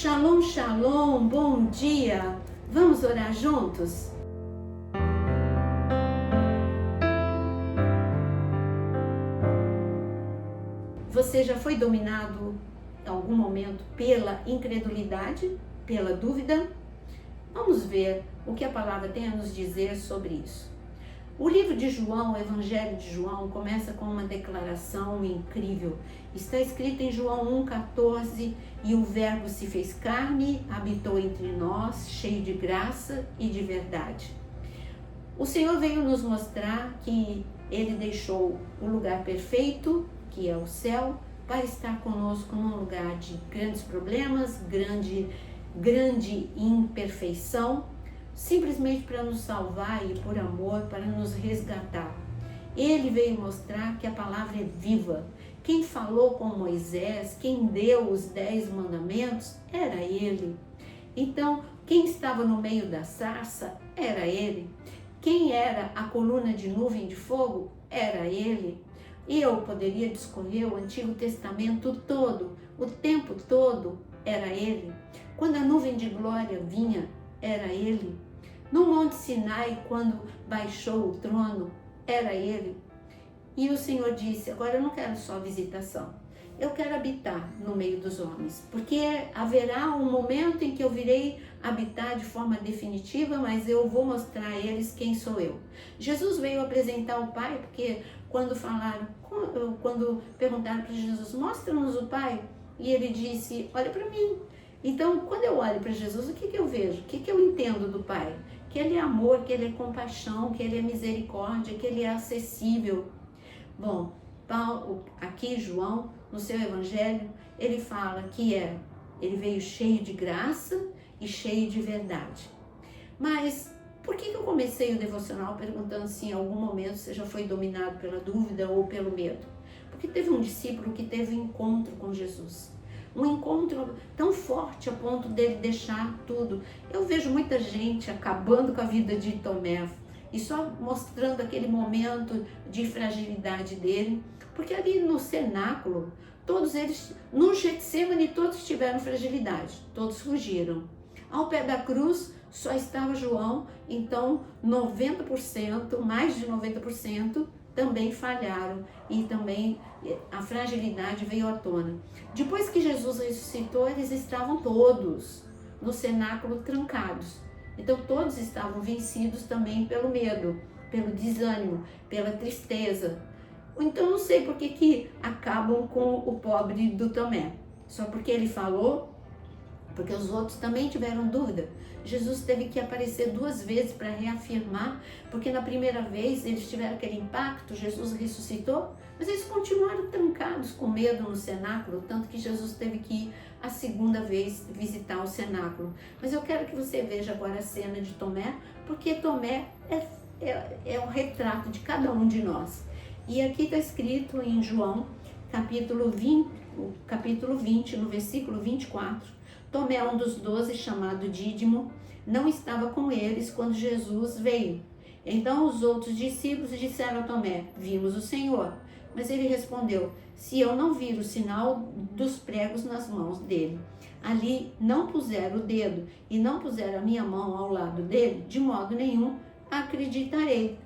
Shalom, shalom, bom dia! Vamos orar juntos? Você já foi dominado em algum momento pela incredulidade, pela dúvida? Vamos ver o que a palavra tem a nos dizer sobre isso. O livro de João, o Evangelho de João, começa com uma declaração incrível. Está escrito em João 1,14: e o Verbo se fez carne, habitou entre nós, cheio de graça e de verdade. O Senhor veio nos mostrar que Ele deixou o lugar perfeito, que é o céu, para estar conosco num lugar de grandes problemas, grande imperfeição, simplesmente para nos salvar e por amor, para nos resgatar. Ele veio mostrar que a palavra é viva. Quem falou com Moisés, quem deu os 10 mandamentos, era ele. Então, quem estava no meio da sarça, era ele. Quem era a coluna de nuvem de fogo, era ele. Eu poderia discorrer o Antigo Testamento todo, o tempo todo, era ele. Quando a nuvem de glória vinha, era ele. No Monte Sinai, quando baixou o trono, era ele. E o Senhor disse: agora eu não quero só visitação, eu quero habitar no meio dos homens, porque haverá um momento em que eu virei habitar de forma definitiva, mas eu vou mostrar a eles quem sou eu. Jesus veio apresentar o Pai, porque quando perguntaram para Jesus: mostra-nos o Pai, e ele disse: olha para mim. Então, quando eu olho para Jesus, o que eu vejo? O que eu entendo do Pai? Que Ele é amor, que Ele é compaixão, que Ele é misericórdia, que Ele é acessível. Bom, Paulo, aqui João, no seu evangelho, ele fala que ele veio cheio de graça e cheio de verdade. Mas por que eu comecei o devocional perguntando se em algum momento você já foi dominado pela dúvida ou pelo medo? Porque teve um discípulo que teve um encontro com Jesus. Um encontro tão forte a ponto dele deixar tudo. Eu vejo muita gente acabando com a vida de Tomé e só mostrando aquele momento de fragilidade dele, porque ali no cenáculo, todos eles, no Getsemane, todos tiveram fragilidade, todos fugiram. Ao pé da cruz só estava João, então 90%, mais de 90%, também falharam e também a fragilidade veio à tona. Depois que Jesus ressuscitou, eles estavam todos no cenáculo trancados. Então todos estavam vencidos também pelo medo, pelo desânimo, pela tristeza. Então não sei por que acabam com o pobre do Tomé. Só porque ele falou, porque os outros também tiveram dúvida. Jesus teve que aparecer 2 vezes para reafirmar, porque na primeira vez eles tiveram aquele impacto, Jesus ressuscitou, mas eles continuaram trancados com medo no cenáculo, tanto que Jesus teve que ir a 2ª vez visitar o cenáculo. Mas eu quero que você veja agora a cena de Tomé, porque Tomé é um retrato de cada um de nós. E aqui está escrito em João, capítulo 20, no versículo 24, Tomé, um dos 12, chamado Dídimo, não estava com eles quando Jesus veio. Então os outros discípulos disseram a Tomé: vimos o Senhor. Mas ele respondeu: se eu não vir o sinal dos pregos nas mãos dele, ali não puser o dedo e não puser a minha mão ao lado dele, de modo nenhum acreditarei.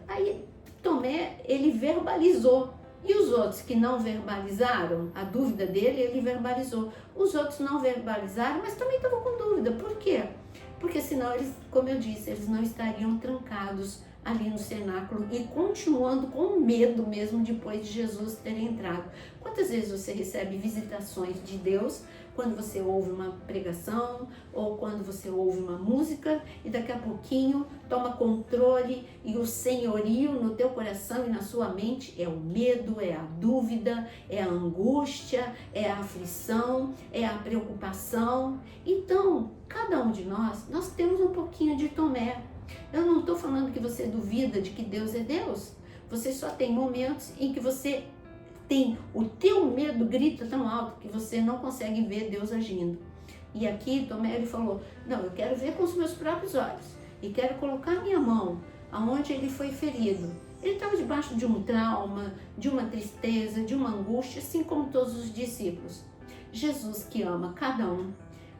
Aí Tomé, ele verbalizou. E os outros que não verbalizaram a dúvida dele, ele verbalizou. Os outros não verbalizaram, mas também estavam com dúvida. Por quê? Porque senão eles, como eu disse, eles não estariam trancados ali no cenáculo e continuando com medo mesmo depois de Jesus ter entrado. Quantas vezes você recebe visitações de Deus quando você ouve uma pregação ou quando você ouve uma música e daqui a pouquinho toma controle e o senhorio no teu coração e na sua mente é o medo, é a dúvida, é a angústia, é a aflição, é a preocupação. Então, cada um de nós temos um pouquinho de Tomé. Eu não estou falando que você duvida de que Deus é Deus. Você só tem momentos em que você o teu medo grita tão alto que você não consegue ver Deus agindo. E aqui Tomé, ele falou: não, eu quero ver com os meus próprios olhos e quero colocar minha mão aonde ele foi ferido. Ele estava debaixo de um trauma, de uma tristeza, de uma angústia, assim como todos os discípulos. Jesus que ama cada um.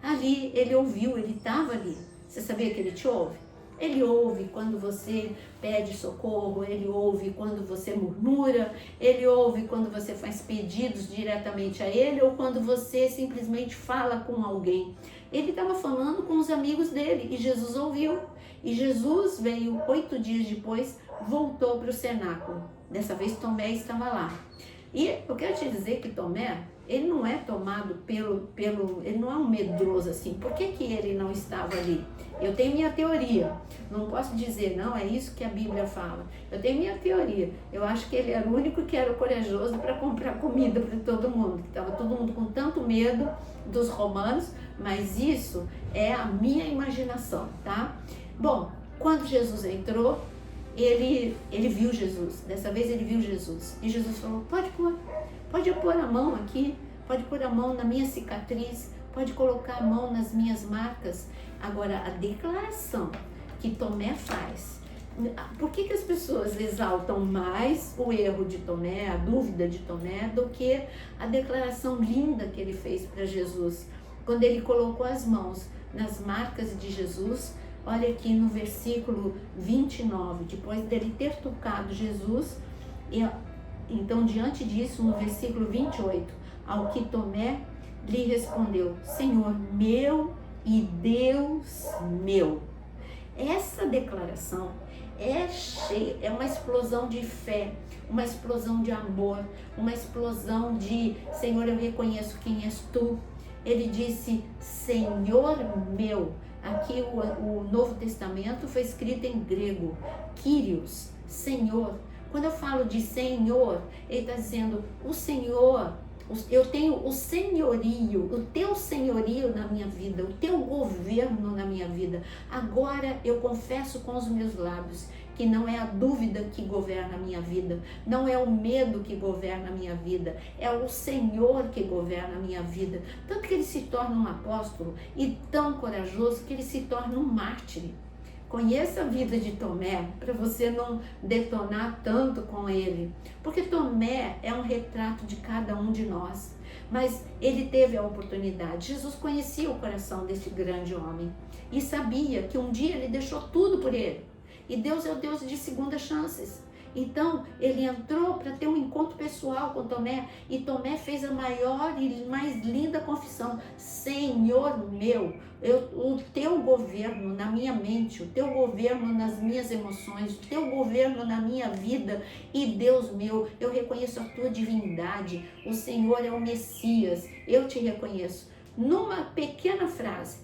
Ali ele ouviu, ele estava ali. Você sabia que ele te ouve? Ele ouve quando você pede socorro, ele ouve quando você murmura, ele ouve quando você faz pedidos diretamente a ele ou quando você simplesmente fala com alguém. Ele estava falando com os amigos dele e Jesus ouviu. E Jesus veio 8 dias depois, voltou para o cenáculo. Dessa vez Tomé estava lá. E eu quero te dizer que Tomé, ele não é tomado ele não é um medroso assim. Por que ele não estava ali? Eu tenho minha teoria. Não posso dizer, não, é isso que a Bíblia fala. Eu tenho minha teoria. Eu acho que ele era o único que era corajoso para comprar comida para todo mundo. Estava todo mundo com tanto medo dos romanos, mas isso é a minha imaginação, tá? Bom, quando Jesus entrou, ele viu Jesus. Dessa vez ele viu Jesus. E Jesus falou, pode pôr a mão aqui, pode pôr a mão na minha cicatriz, pode colocar a mão nas minhas marcas. Agora, a declaração que Tomé faz, por que as pessoas exaltam mais o erro de Tomé, a dúvida de Tomé, do que a declaração linda que ele fez para Jesus? Quando ele colocou as mãos nas marcas de Jesus, olha aqui no versículo 29, depois dele ter tocado Jesus, então diante disso, no versículo 28, ao que Tomé lhe respondeu, Senhor meu e Deus meu. Essa declaração é uma explosão de fé, uma explosão de amor, uma explosão de, Senhor, eu reconheço quem és tu. Ele disse, Senhor meu. Aqui o Novo Testamento foi escrito em grego, Kyrios, Senhor. Quando eu falo de Senhor, ele está dizendo, o Senhor, eu tenho o senhorio, o teu senhorio na minha vida, o teu governo na minha vida. Agora eu confesso com os meus lábios que não é a dúvida que governa a minha vida, não é o medo que governa a minha vida, é o Senhor que governa a minha vida. Tanto que ele se torna um apóstolo e tão corajoso que ele se torna um mártir. Conheça a vida de Tomé para você não detonar tanto com ele, porque Tomé é um retrato de cada um de nós, mas ele teve a oportunidade. Jesus conhecia o coração desse grande homem e sabia que um dia ele deixou tudo por ele. E Deus é o Deus de segundas chances. Então, ele entrou para ter um encontro pessoal com Tomé. E Tomé fez a maior e mais linda confissão. Senhor meu, o teu governo na minha mente, o teu governo nas minhas emoções, o teu governo na minha vida. E Deus meu, eu reconheço a tua divindade. O Senhor é o Messias. Eu te reconheço. Numa pequena frase,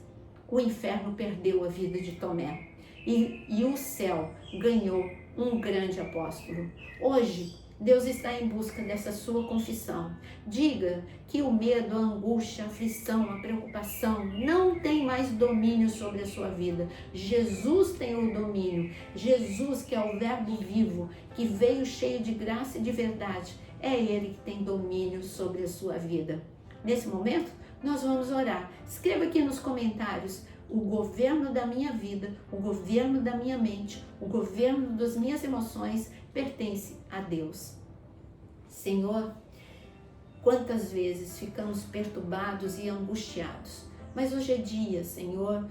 o inferno perdeu a vida de Tomé. E o céu ganhou um grande apóstolo. Hoje, Deus está em busca dessa sua confissão. Diga que o medo, a angústia, a aflição, a preocupação não tem mais domínio sobre a sua vida. Jesus tem o domínio. Jesus, que é o Verbo vivo, que veio cheio de graça e de verdade, é Ele que tem domínio sobre a sua vida. Nesse momento, nós vamos orar. Escreva aqui nos comentários: o governo da minha vida, o governo da minha mente, o governo das minhas emoções pertence a Deus. Senhor, quantas vezes ficamos perturbados e angustiados, mas hoje é dia, Senhor,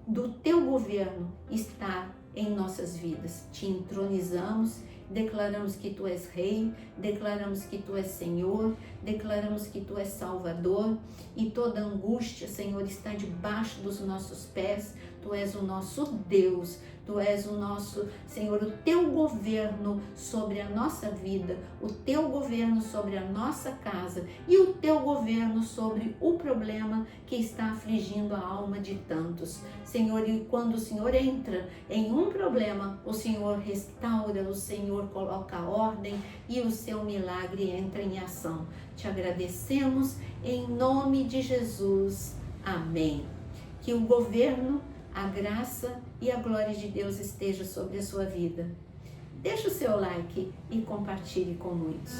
do teu governo estar em nossas vidas. Te entronizamos, declaramos que tu és Rei, declaramos que tu és Senhor, declaramos que tu és Salvador, e toda angústia, Senhor, está debaixo dos nossos pés. Tu és o nosso Deus, tu és o nosso, Senhor, o teu governo sobre a nossa vida, o teu governo sobre a nossa casa e o teu governo sobre o problema que está afligindo a alma de tantos. Senhor, e quando o Senhor entra em um problema, o Senhor restaura, o Senhor coloca ordem e o seu milagre entra em ação. Te agradecemos em nome de Jesus. Amém. Que o governo, a graça e a glória de Deus esteja sobre a sua vida. Deixe o seu like e compartilhe com muitos.